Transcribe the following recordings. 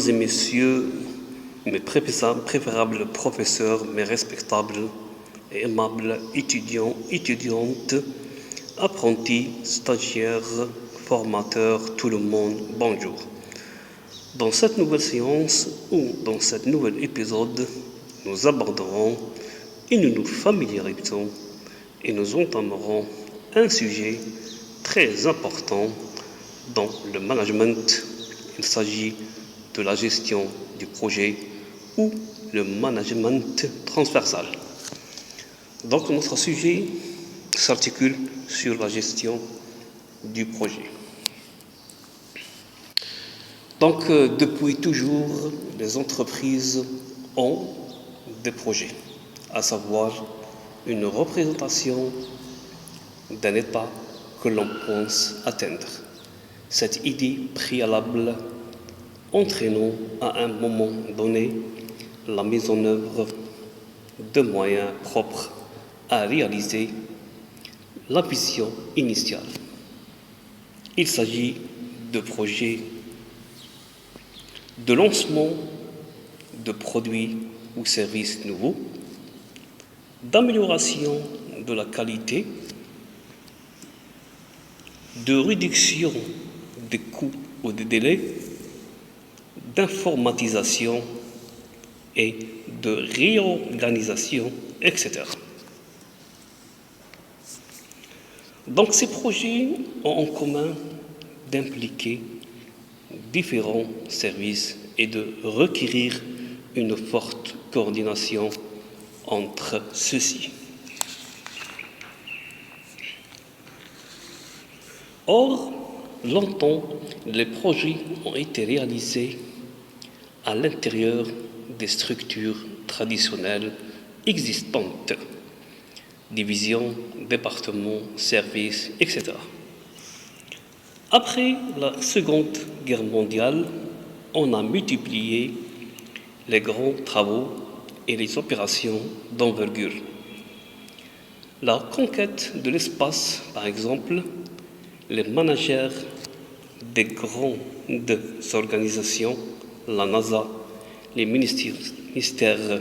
et messieurs, mes préférables professeurs, mes respectables et aimables étudiants, étudiantes, apprentis, stagiaires, formateurs, tout le monde, bonjour. Dans cette nouvelle séance ou dans cet nouvel épisode, nous aborderons et nous nous familiariserons et nous entamerons un sujet très important dans le management. Il s'agit de la gestion du projet ou le management transversal. Donc notre sujet s'articule sur la gestion du projet. Donc depuis toujours, les entreprises ont des projets, à savoir une représentation d'un état que l'on pense atteindre. Cette idée préalable entraînant à un moment donné la mise en œuvre de moyens propres à réaliser la vision initiale. Il s'agit de projets de lancement de produits ou services nouveaux, d'amélioration de la qualité, de réduction des coûts ou des délais, d'informatisation et de réorganisation, etc. Donc ces projets ont en commun d'impliquer différents services et de requérir une forte coordination entre ceux-ci. Or, longtemps, les projets ont été réalisés à l'intérieur des structures traditionnelles existantes, divisions, départements, services, etc. Après la Seconde Guerre mondiale, on a multiplié les grands travaux et les opérations d'envergure. La conquête de l'espace, par exemple, les managers des grandes organisations, la NASA, les ministères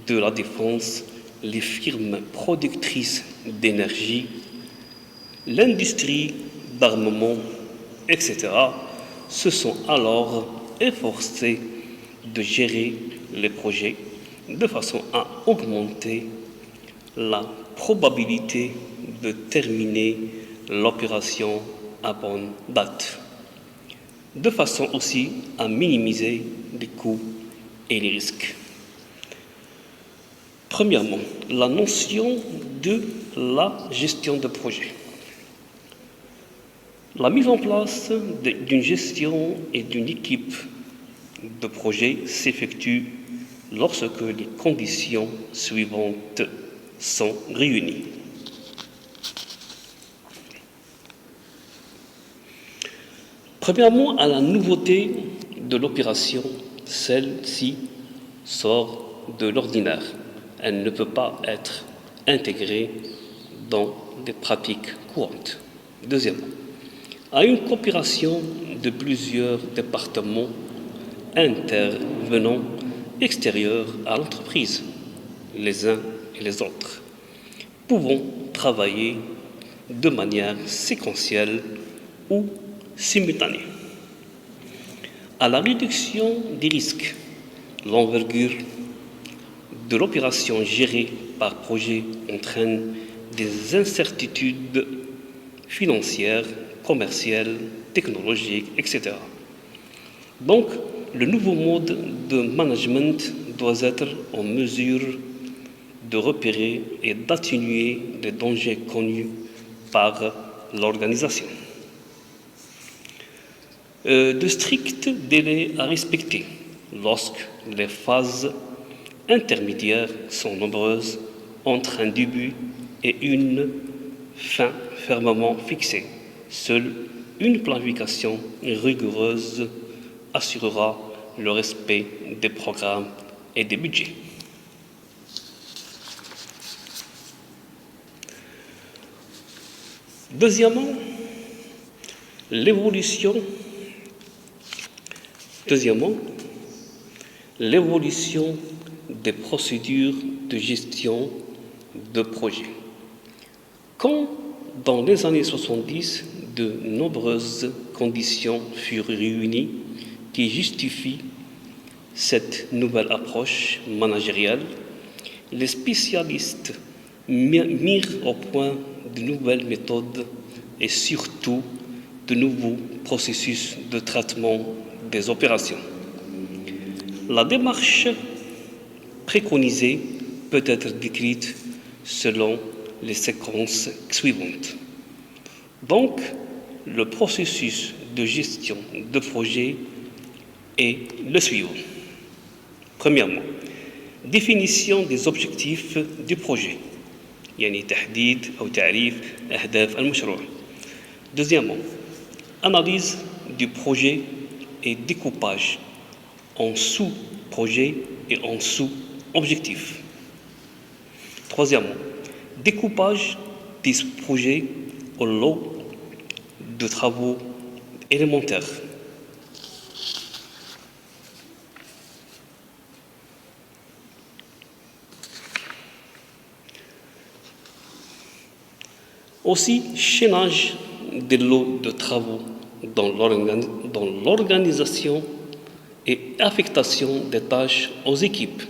de la Défense, les firmes productrices d'énergie, l'industrie d'armement, etc., se sont alors efforcés de gérer les projets de façon à augmenter la probabilité de terminer l'opération à bonne date, de façon aussi à minimiser les coûts et les risques. Premièrement, la notion de la gestion de projet. La mise en place d'une gestion et d'une équipe de projet s'effectue lorsque les conditions suivantes sont réunies. Premièrement, à la nouveauté de l'opération, celle-ci sort de l'ordinaire. Elle ne peut pas être intégrée dans des pratiques courantes. Deuxièmement, à une coopération de plusieurs départements intervenants extérieurs à l'entreprise, les uns et les autres, pouvant travailler de manière séquentielle ou simultanée. À la réduction des risques, l'envergure de l'opération gérée par projet entraîne des incertitudes financières, commerciales, technologiques, etc. Donc, le nouveau mode de management doit être en mesure de repérer et d'atténuer les dangers connus par l'organisation. De stricts délais à respecter lorsque les phases intermédiaires sont nombreuses entre un début et une fin fermement fixée. Seule une planification rigoureuse assurera le respect des programmes et des budgets. Deuxièmement, l'évolution Deuxièmement, l'évolution des procédures de gestion de projet. Quand, dans les années 70, de nombreuses conditions furent réunies qui justifient cette nouvelle approche managériale, les spécialistes mirent au point de nouvelles méthodes et surtout de nouveaux processus de traitement des opérations. La démarche préconisée peut être décrite selon les séquences suivantes. Donc, le processus de gestion de projet est le suivant. Premièrement, définition des objectifs du projet. يعني تحديد أو تعريف أهداف المشروع. Deuxièmement, analyse du projet et découpage en sous-projets et en sous-objectifs. Troisièmement, découpage des projets au lot de travaux élémentaires. Aussi, chaînage des lots de travaux dans l'organisation et affectation des tâches aux équipes.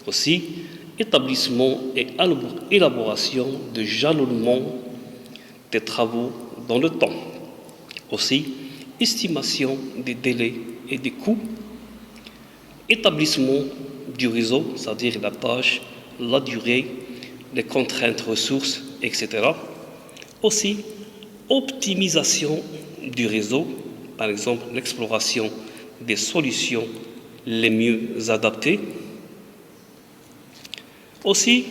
Aussi, établissement et élaboration de jalonnement des travaux dans le temps. Aussi, estimation des délais et des coûts, établissement du réseau, c'est-à-dire la tâche, la durée, les contraintes ressources, etc. Aussi, optimisation du réseau, par exemple l'exploration des solutions les mieux adaptées. Aussi,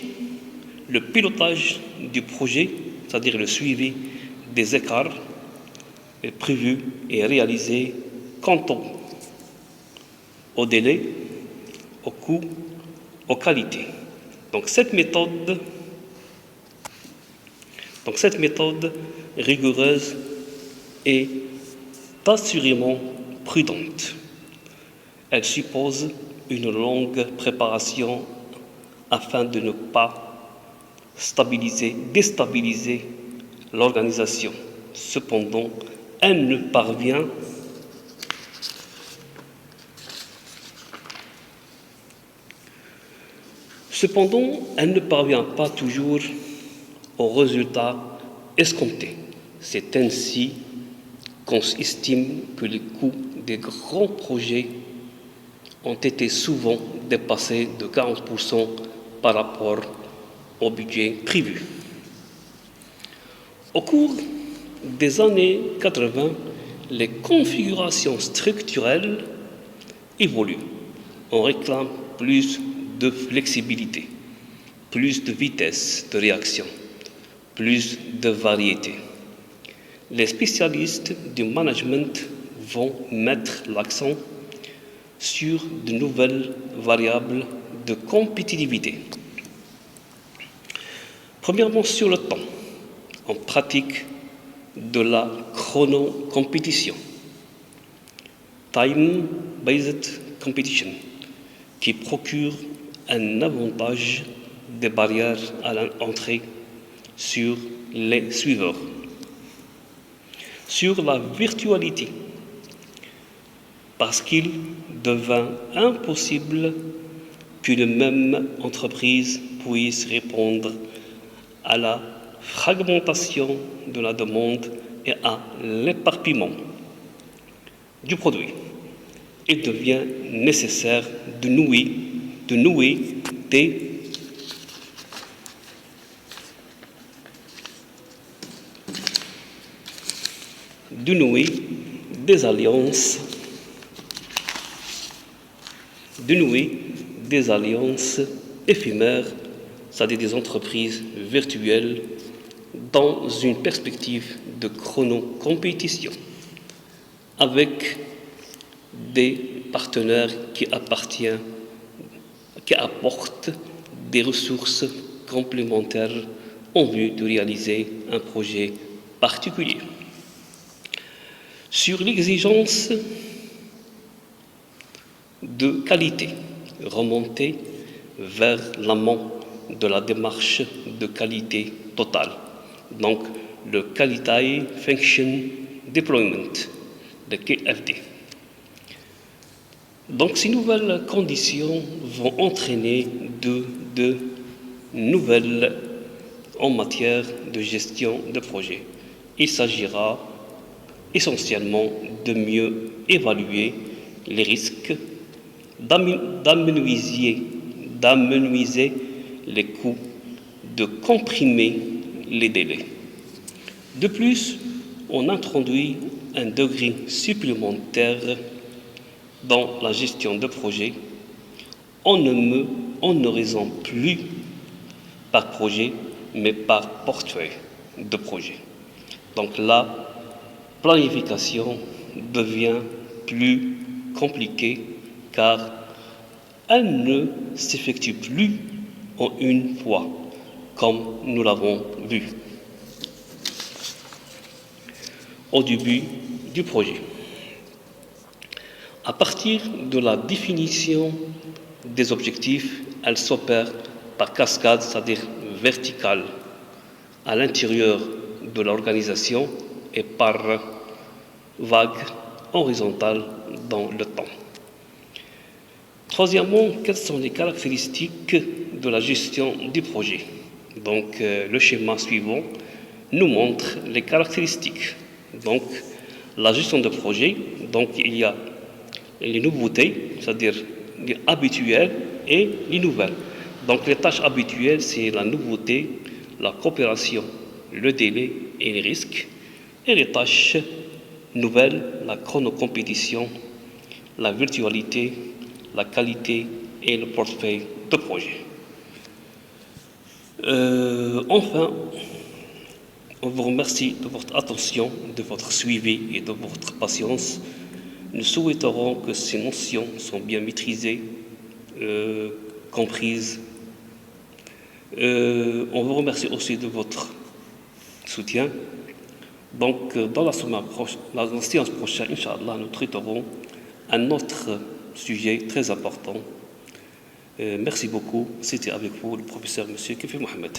le pilotage du projet, c'est-à-dire le suivi des écarts prévus et réalisés quant au délai, au coût, aux qualités. Donc cette méthode rigoureuse est assurément prudente. Elle suppose une longue préparation afin de ne pas déstabiliser l'organisation. Cependant, elle ne parvient pas toujours aux résultats escomptés. C'est ainsi qu'on estime que les coûts des grands projets ont été souvent dépassés de 40% par rapport au budget prévu. Au cours des années 80, les configurations structurelles évoluent. On réclame plus de flexibilité, plus de vitesse de réaction, plus de variété. Les spécialistes du management vont mettre l'accent sur de nouvelles variables de compétitivité. Premièrement, sur le temps, on pratique de la chronocompétition, time-based competition, qui procure un avantage des barrières à l'entrée sur les suiveurs. Sur la virtualité, parce qu'il devint impossible qu'une même entreprise puisse répondre à la fragmentation de la demande et à l'éparpillement du produit. Il devient nécessaire de nouer des alliances éphémères, c'est-à-dire des entreprises virtuelles, dans une perspective de chronocompétition, avec des partenaires qui apportent des ressources complémentaires en vue de réaliser un projet particulier. Sur l'exigence de qualité, remonter vers l'amont de la démarche de qualité totale. Donc, le Quality Function Deployment, le QFD. Donc, ces nouvelles conditions vont entraîner de nouvelles en matière de gestion de projet. Il s'agira essentiellement de mieux évaluer les risques, d'amenuiser les coûts, de comprimer les délais. De plus, on introduit un degré supplémentaire dans la gestion de projet en ne raisonne plus par projet, mais par portefeuille de projet. Donc la planification devient plus compliquée car elle ne s'effectue plus en une fois, comme nous l'avons vu au début du projet. À partir de la définition des objectifs, elle s'opère par cascade, c'est-à-dire verticale, à l'intérieur de l'organisation et par vague horizontale dans le temps. Troisièmement, quelles sont les caractéristiques de la gestion du projet? Donc, le schéma suivant nous montre les caractéristiques. Donc, la gestion de projet, donc il y a les nouveautés, c'est-à-dire les habituelles et les nouvelles. Donc, les tâches habituelles, c'est la nouveauté, la coopération, le délai et les risques. Et les tâches nouvelles, la chronocompétition, la virtualité, la qualité et le portefeuille de projet. Enfin, on vous remercie de votre attention, de votre suivi et de votre patience. Nous souhaiterons que ces notions soient bien maîtrisées, comprises. On vous remercie aussi de votre soutien. Donc, dans la séance prochaine, Inch'Allah, nous traiterons un autre sujet très important. Merci beaucoup. C'était avec vous le professeur M. Keffi Mohamed.